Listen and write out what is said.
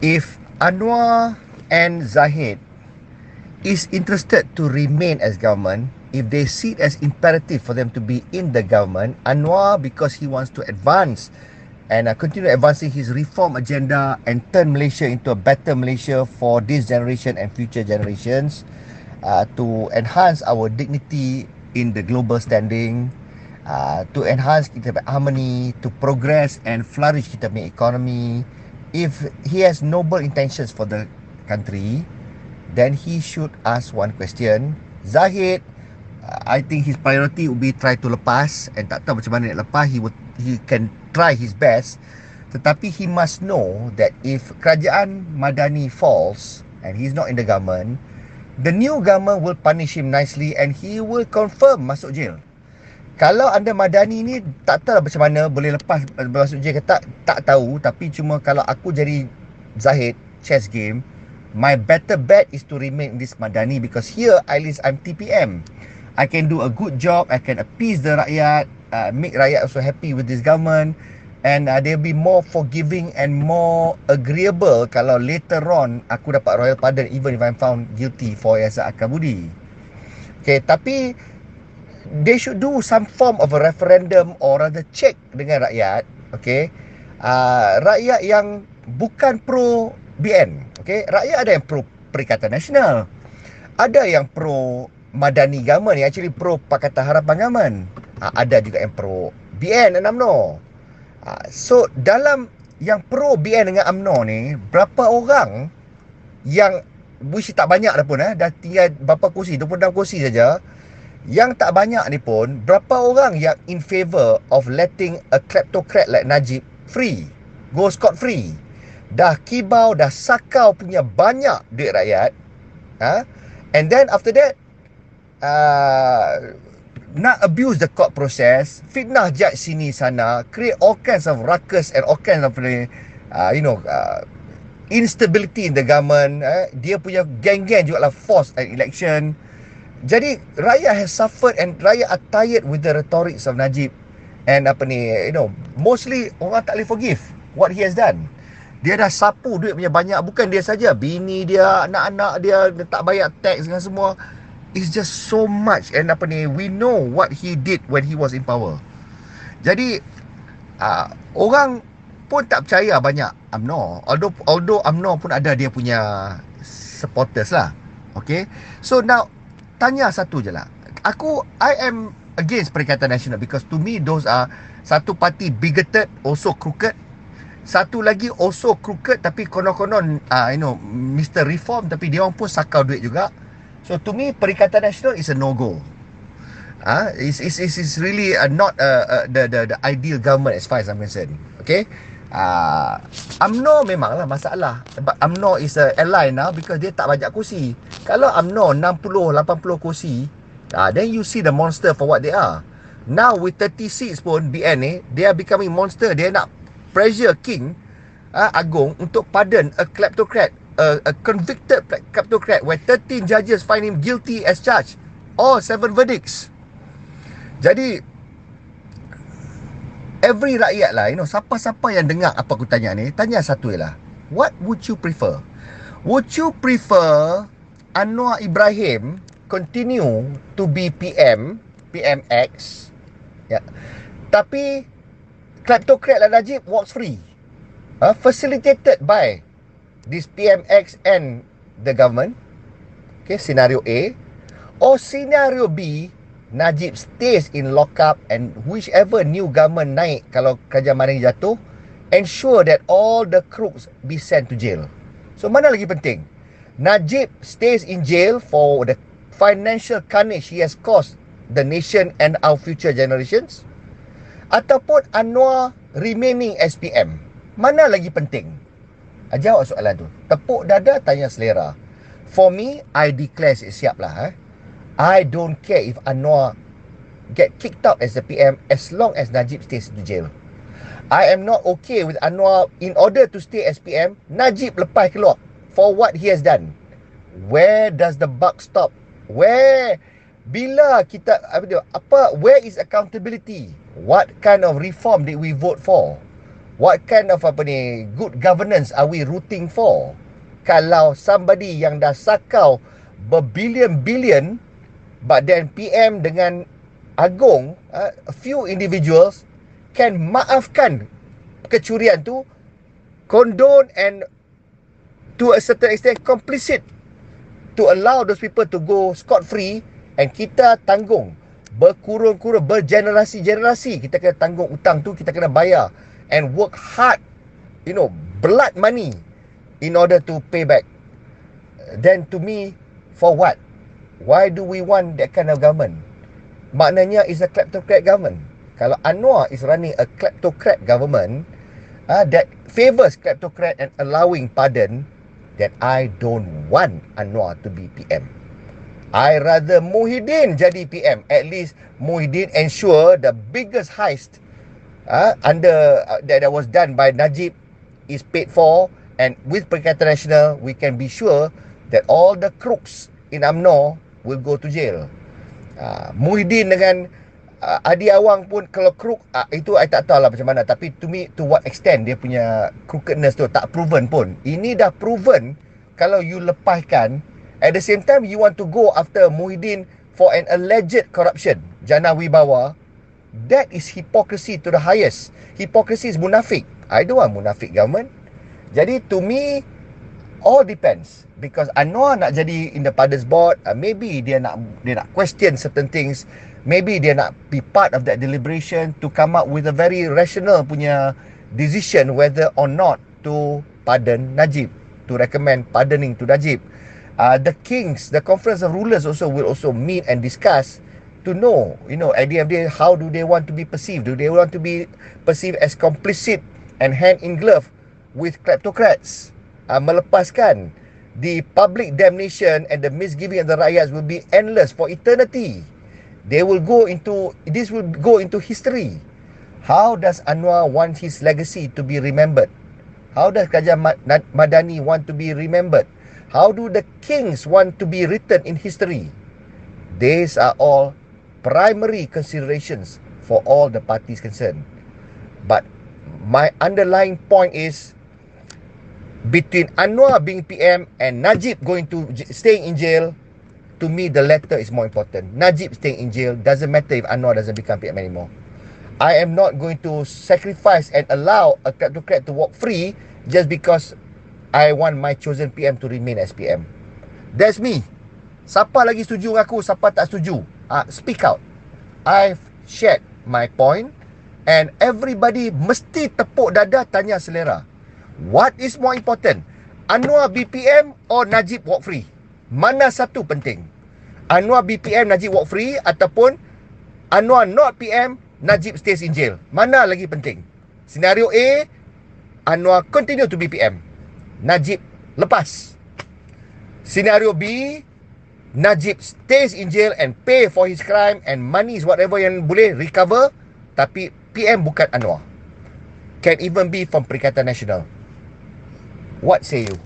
If Anwar and Zahid is interested to remain as government, if they see it as imperative for them to be in the government, Anwar, because he wants to advance and continue advancing his reform agenda and turn Malaysia into a better Malaysia for this generation and future generations, to enhance our dignity in the global standing, to enhance kita punya harmony, to progress and flourish kita punya economy. If he has noble intentions for the country, then he should ask one question. Zahid, I think his priority would be try to lepas, and tak tahu macam mana nak lepas. He can try his best, tetapi he must know that if kerajaan Madani falls and he's not in the government, the new government will punish him nicely and he will confirm masuk jail. Kalau anda Madani ni tak tahu macam mana boleh lepas masuk jail ke tak tahu. Tapi cuma kalau aku jadi Zahid, chess game, my better bet is to remain in this Madani, because here at least I'm TPM. I can do a good job, I can appease the rakyat, make rakyat also happy with this government, and they'll be more forgiving and more agreeable kalau later on aku dapat royal pardon even if I'm found guilty for Yasa Akabudi. Okay, tapi they should do some form of a referendum or rather check dengan rakyat, okay? Rakyat yang bukan pro BN, okay? Rakyat ada yang pro Perikatan Nasional, ada yang pro Madani government, yang actually pro Pakatan Harapan government, ada juga yang pro BN dan UMNO. So dalam yang pro BN dengan UMNO ni, berapa orang yang which tak banyak dah pun, dah tinggal berapa kursi, 26 kursi saja. Yang tak banyak ni pun, berapa orang yang in favour of letting a kleptocrat like Najib free, go scot free. Dah kibau, dah sakau punya banyak duit rakyat, and then after that nak abuse the court process, fitnah judge sini sana, create all kinds of ruckus and all kinds of instability in the government. Dia punya geng-geng juga lah force an election. Jadi rakyat has suffered and rakyat are tired with the rhetorics of Najib. And mostly orang tak boleh forgive what he has done. Dia dah sapu duit punya banyak. Bukan dia saja, bini dia, anak-anak dia tak bayar tax dengan semua. It's just so much. And we know what he did when he was in power. Jadi orang pun tak percaya banyak UMNO. Although UMNO pun ada dia punya supporters lah. Okay, so now tanya satu je lah. I am against Perikatan Nasional because to me those are satu parti bigoted, also crooked. Satu lagi also crooked tapi konon-konon Mr. Reform, tapi dia orang pun sakau duit juga. So to me Perikatan Nasional is a no-go. It's really not the ideal government as far as I'm concerned. Okay, UMNO memanglah masalah, sebab UMNO is a ally now because dia tak banyak kursi. Kalau UMNO 60-80 kursi, then you see the monster for what they are. Now with 30 seats pun BN ni, they are becoming monster. Dia nak pressure King Agong untuk pardon a kleptocrat, a convicted kleptocrat where 13 judges find him guilty as charged, all 7 verdicts. Jadi every rakyat lah, siapa-siapa yang dengar apa aku tanya ni, tanya satu je lah. What would you prefer? Would you prefer Anwar Ibrahim continue to be PMX, tapi Kleptocrat Najib walks free, facilitated by this PMX and the government? Okay, scenario A. Or scenario B, Najib stays in lockup and whichever new government naik, kalau kerajaan mana jatuh, ensure that all the crooks be sent to jail. So mana lagi penting? Najib stays in jail for the financial carnage he has caused the nation and our future generations, ataupun Anwar remaining as PM? Mana lagi penting? Jawab soalan tu. Tepuk dada, tanya selera. For me, I declare siap lah. I don't care if Anwar get kicked out as the PM as long as Najib stays in jail. I am not okay with Anwar. In order to stay as PM, Najib lepas keluar for what he has done. Where does the buck stop? Where? Bila kita where is accountability? What kind of reform did we vote for? What kind of good governance are we rooting for? Kalau somebody yang dah sakau berbilion-bilion, but then PM dengan Agong, a few individuals can maafkan kecurian tu, condone and to a certain extent complicit to allow those people to go scot-free, and kita tanggung berkurung-kurung, bergenerasi-generasi kita kena tanggung hutang tu, kita kena bayar and work hard, blood money in order to pay back. Then to me, for what? Why do we want that kind of government? Maknanya is a kleptocrat government. Kalau Anwar is running a kleptocrat government that favours kleptocrat and allowing pardon, then I don't want Anwar to be PM. I rather Muhyiddin jadi PM. At least Muhyiddin ensure the biggest heist that was done by Najib is paid for, and with Perikatan Nasional we can be sure that all the crooks in UMNO will go to jail. Muhyiddin dengan Adi Awang pun kalau crook, itu I tak tahu lah macam mana. Tapi to me, to what extent dia punya crookedness tu tak proven pun. Ini dah proven. Kalau you lepaskan, at the same time you want to go after Muhyiddin for an alleged corruption, jana wibawa. That is hypocrisy to the highest. Hypocrisy is munafik. I don't want munafik government. Jadi to me, all depends. Because Anwar nak jadi in the Pardons Board, maybe dia nak question certain things. Maybe dia nak be part of that deliberation to come up with a very rational punya decision whether or not to pardon Najib, to recommend pardoning to Najib. The kings, the conference of rulers will also meet and discuss to know, at the end of the day, how do they want to be perceived? Do they want to be perceived as complicit and hand in glove with kleptocrats? Melepaskan the public damnation and the misgiving of the rakyat will be endless for eternity. This will go into history. How does Anwar want his legacy to be remembered? How does Kerajaan Madani want to be remembered? How do the kings want to be written in history? These are all primary considerations for all the parties concerned. But my underlying point is, between Anwar being PM and Najib staying in jail, to me the latter is more important. Najib staying in jail doesn't matter if Anwar doesn't become PM anymore. I am not going to sacrifice and allow a kleptocrat to walk free just because I want my chosen PM to remain as PM. That's me. Siapa lagi setuju dengan aku, siapa tak setuju, speak out. I've shared my point, and everybody mesti tepuk dada tanya selera. What is more important? Anwar BPM or Najib walk free? Mana satu penting? Anwar BPM, Najib walk free, ataupun Anwar not PM, Najib stays in jail? Mana lagi penting? Senario A, Anwar continue to be PM, Najib lepas. Senario B, Najib stays in jail and pay for his crime and money is whatever yang boleh recover, tapi PM bukan Anwar. Can even be from Perikatan Nasional. What say you?